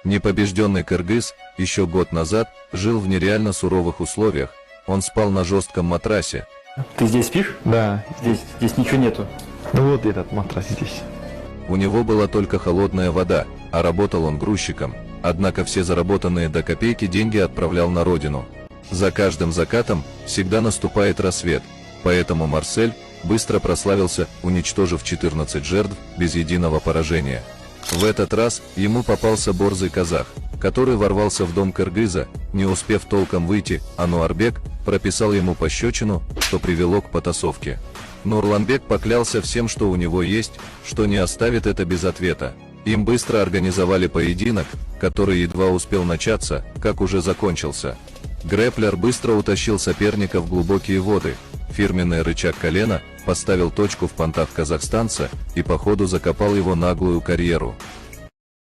Непобежденный кыргыз еще год назад жил в нереально суровых условиях, он спал на жестком матрасе. Ты здесь спишь? Да. Здесь ничего нету. Ну вот этот матрас здесь. У него была только холодная вода, а работал он грузчиком, однако все заработанные до копейки деньги отправлял на родину. За каждым закатом всегда наступает рассвет, поэтому Марсель быстро прославился, уничтожив 14 жертв без единого поражения. В этот раз ему попался борзый казах, который ворвался в дом кыргыза, не успев толком выйти, а Нуарбек прописал ему пощечину, что привело к потасовке. Нурланбек поклялся всем, что у него есть, что не оставит это без ответа. Им быстро организовали поединок, который едва успел начаться, как уже закончился. Грэплер быстро утащил соперника в глубокие воды, фирменный рычаг колена поставил точку в понтах казахстанца и по ходу закопал его наглую карьеру.